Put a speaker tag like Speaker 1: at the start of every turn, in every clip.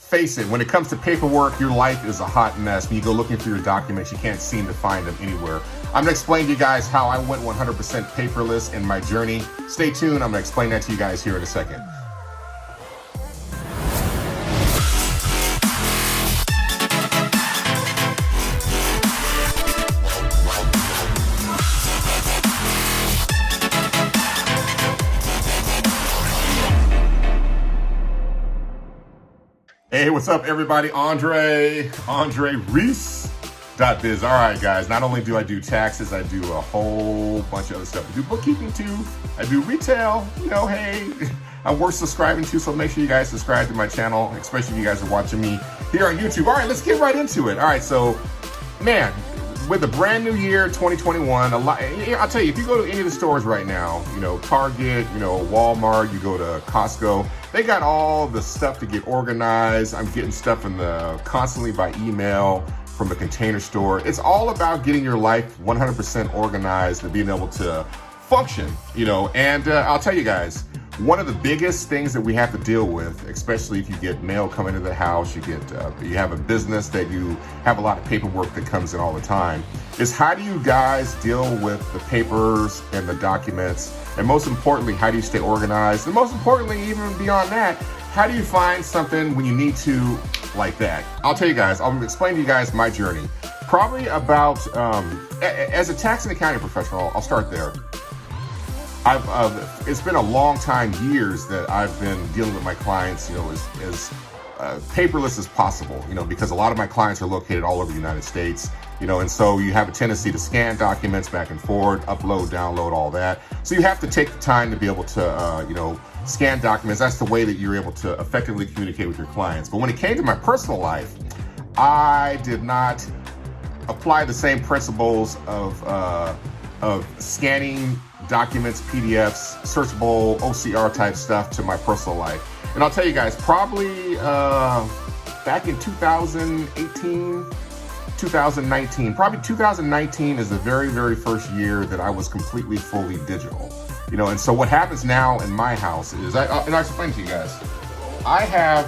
Speaker 1: face it, when it comes to paperwork, your life is a hot mess. When you go looking for your documents, you can't seem to find them anywhere. I'm gonna explain to you guys how I went 100% paperless in my journey. Stay tuned, I'm gonna explain that to you guys here in a second. Hey, what's up everybody? Andre Reese.biz. All right guys, not only do I do taxes, I do a whole bunch of other stuff. I do bookkeeping too, I do retail, hey, I'm worth subscribing to, so make sure you guys subscribe to my channel, especially if you guys are watching me here on YouTube. All right, let's get right into it. All right, so man, with a brand new year, 2021, I'll tell you, if you go to any of the stores right now, Target, Walmart, you go to Costco, they got all the stuff to get organized. I'm getting stuff constantly by email from the Container Store. It's all about getting your life 100% organized and being able to function, and I'll tell you guys, one of the biggest things that we have to deal with, especially if you get mail coming into the house, you have a business that you have a lot of paperwork that comes in all the time, is how do you guys deal with the papers and the documents? And most importantly, how do you stay organized? And most importantly, even beyond that, how do you find something when you need to like that? I'll tell you guys, I'll explain to you guys my journey. Probably about, as a tax and accounting professional, I'll start there. It's been a long time, years, that I've been dealing with my clients, as paperless as possible, because a lot of my clients are located all over the United States, and so you have a tendency to scan documents back and forth, upload, download, all that. So you have to take the time to be able to, scan documents. That's the way that you're able to effectively communicate with your clients. But when it came to my personal life, I did not apply the same principles of scanning documents, PDFs, searchable OCR type stuff to my personal life. And I'll tell you guys, probably back in 2018, 2019, probably 2019 is the very, very first year that I was completely, fully digital. And so what happens now in my house is, and I'll explain to you guys, I have,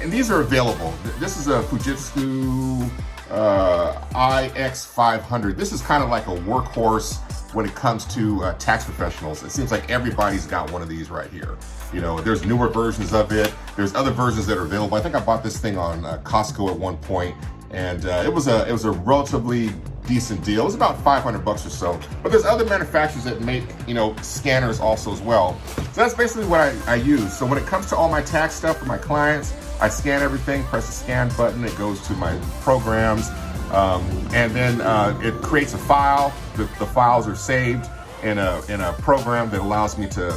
Speaker 1: and these are available. This is a Fujitsu IX500. This is kind of like a workhorse when it comes to tax professionals. It seems like everybody's got one of these right here. There's newer versions of it. There's other versions that are available. I think I bought this thing on Costco at one point, and it was a relatively decent deal. It was about 500 bucks or so. But there's other manufacturers that make, scanners also as well. So that's basically what I use. So when it comes to all my tax stuff for my clients, I scan everything, press the scan button, it goes to my programs, and then it creates a file. The files are saved in a program that allows me to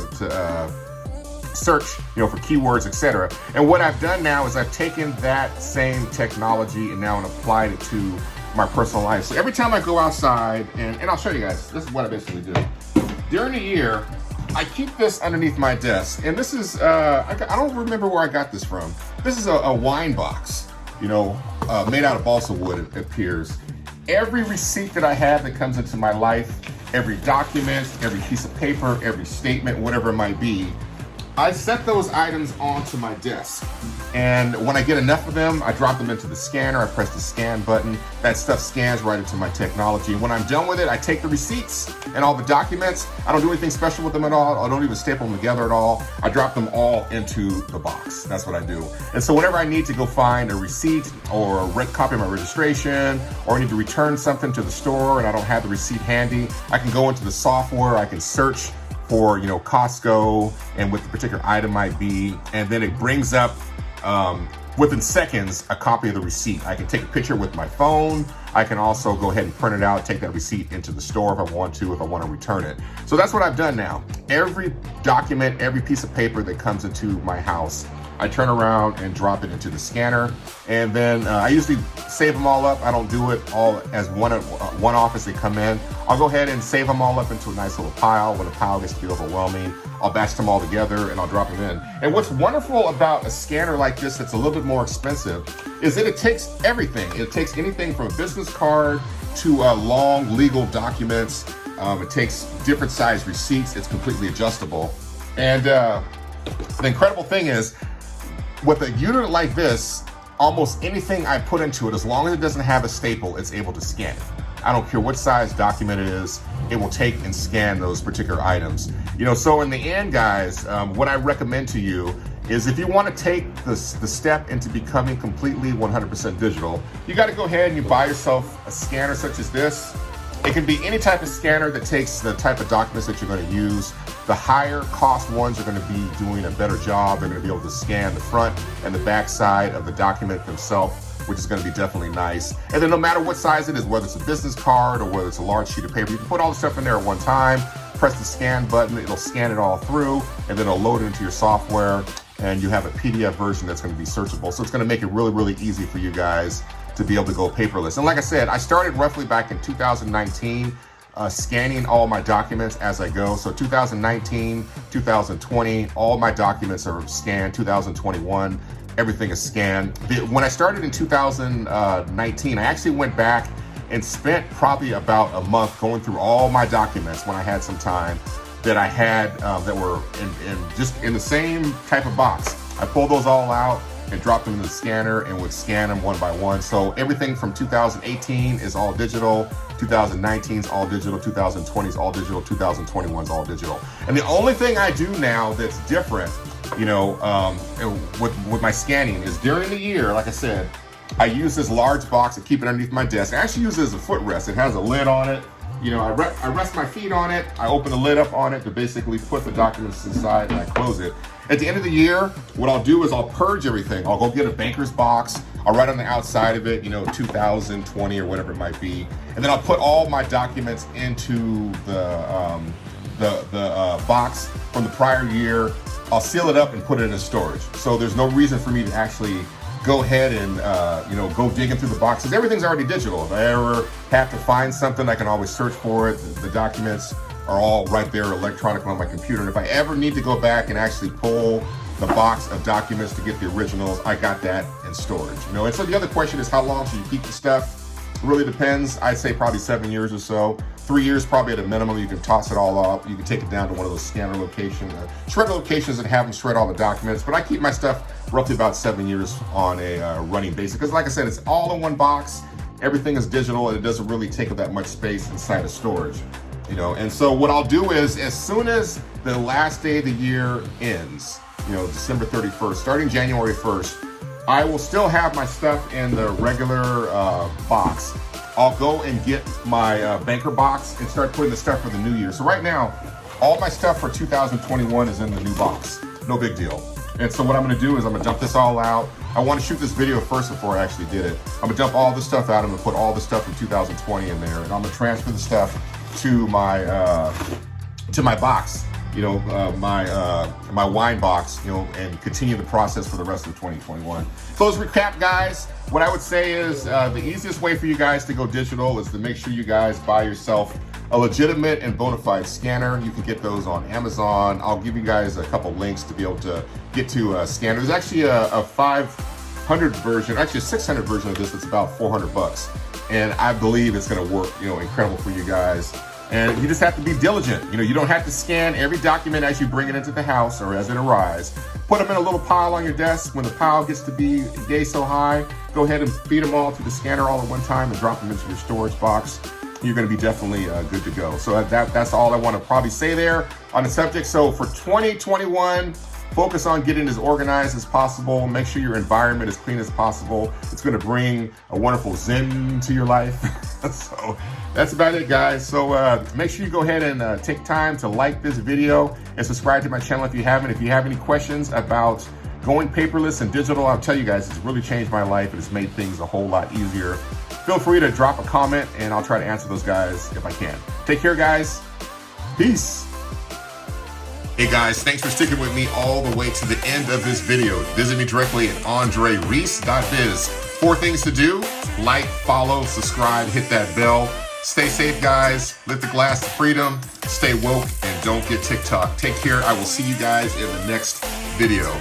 Speaker 1: search, for keywords, etc. And what I've done now is I've taken that same technology and now applied it to my personal life. So every time I go outside, and I'll show you guys, this is what I basically do. During the year, I keep this underneath my desk, and this is, I don't remember where I got this from. This is a wine box, made out of balsa wood, it appears. Every receipt that I have that comes into my life, every document, every piece of paper, every statement, whatever it might be, I set those items onto my desk. And when I get enough of them, I drop them into the scanner, I press the scan button, that stuff scans right into my technology. When I'm done with it, I take the receipts and all the documents, I don't do anything special with them at all, I don't even staple them together at all, I drop them all into the box. That's what I do. And so whenever I need to go find a receipt or a copy of my registration, or I need to return something to the store and I don't have the receipt handy, I can go into the software, I can search for Costco and what the particular item might be, and then it brings up within seconds a copy of the receipt. I can take a picture with my phone. I can also go ahead and print it out, take that receipt into the store if I want to return it. So that's what I've done now. Every document, every piece of paper that comes into my house, I turn around and drop it into the scanner, and then I usually save them all up. I don't do it all as one off as they come in. I'll go ahead and save them all up into a nice little pile. When a pile gets to be overwhelming, I'll batch them all together and I'll drop them in. And what's wonderful about a scanner like this that's a little bit more expensive is that it takes everything. It takes anything from a business card to long legal documents. It takes different size receipts. It's completely adjustable. And the incredible thing is, with a unit like this, almost anything I put into it, as long as it doesn't have a staple, it's able to scan it. I don't care what size document it is, it will take and scan those particular items. So in the end, guys, what I recommend to you is if you want to take the step into becoming completely 100% digital, you got to go ahead and you buy yourself a scanner such as this. It can be any type of scanner that takes the type of documents that you're going to use. The higher cost ones are going to be doing a better job. They're going to be able to scan the front and the back side of the document themselves, which is going to be definitely nice. And then no matter what size it is, whether it's a business card or whether it's a large sheet of paper, you can put all the stuff in there at one time, press the scan button, it'll scan it all through, and then it'll load it into your software, and you have a PDF version that's going to be searchable. So it's going to make it really, really easy for you guys to be able to go paperless. And like I said, I started roughly back in 2019, scanning all my documents as I go. So 2019, 2020, all my documents are scanned. 2021, everything is scanned. When I started in 2019, I actually went back and spent probably about a month going through all my documents when I had some time that I had that were just in the same type of box. I pulled those all out and dropped them in the scanner and would scan them one by one. So everything from 2018 is all digital, 2019 is all digital, 2020 is all digital, 2021 is all digital. And the only thing I do now that's different, with my scanning is during the year, like I said, I use this large box to keep it underneath my desk. I actually use it as a footrest. It has a lid on it. I rest my feet on it. I open the lid up on it to basically put the documents inside, and I close it. At the end of the year, what I'll do is I'll purge everything. I'll go get a banker's box. I'll write on the outside of it, 2020 or whatever it might be. And then I'll put all my documents into the box from the prior year. I'll seal it up and put it in storage. So there's no reason for me to actually go ahead and go digging through the boxes. Everything's already digital. If I ever have to find something, I can always search for it. The documents are all right there electronically on my computer. And if I ever need to go back and actually pull the box of documents to get the originals, I got that in storage. And so the other question is, how long should you keep the stuff? It really depends. I'd say probably 7 years or so. 3 years probably at a minimum. You can toss it all up. You can take it down to one of those scanner locations, shredder locations that have them shred all the documents. But I keep my stuff roughly about 7 years on a running basis. Because like I said, it's all in one box. Everything is digital, and it doesn't really take up that much space inside of storage. And so what I'll do is, as soon as the last day of the year ends, December 31st, starting January 1st, I will still have my stuff in the regular box. I'll go and get my banker box and start putting the stuff for the new year. So right now, all my stuff for 2021 is in the new box. No big deal. And so what I'm gonna do is I'm gonna dump this all out. I wanna shoot this video first before I actually did it. I'm gonna dump all the stuff out. I'm gonna put all the stuff from 2020 in there, and I'm gonna transfer the stuff to my box, my wine box, and continue the process for the rest of 2021. So let's recap, guys. What I would say is the easiest way for you guys to go digital is to make sure you guys buy yourself a legitimate and bona fide scanner. You can get those on Amazon. I'll give you guys a couple links to be able to get to a scanner. There's actually a 500 version, actually a 600 version of this that's about $400. And I believe it's gonna work, incredible for you guys. And you just have to be diligent. You don't have to scan every document as you bring it into the house or as it arrives. Put them in a little pile on your desk. When the pile gets to be yay so high, go ahead and feed them all to the scanner all at one time and drop them into your storage box. You're gonna be definitely good to go. So that's all I wanna probably say there on the subject. So for 2021, focus on getting as organized as possible. Make sure your environment is clean as possible. It's gonna bring a wonderful zen to your life. So that's about it, guys. So make sure you go ahead and take time to like this video and subscribe to my channel if you haven't. If you have any questions about going paperless and digital, I'll tell you guys, it's really changed my life and it's made things a whole lot easier. Feel free to drop a comment and I'll try to answer those guys if I can. Take care, guys. Peace. Hey guys, thanks for sticking with me all the way to the end of this video. Visit me directly at andrereese.biz. 4 things to do: like, follow, subscribe, hit that bell. Stay safe, guys. Lift the glass to freedom. Stay woke and don't get TikTok. Take care. I will see you guys in the next video.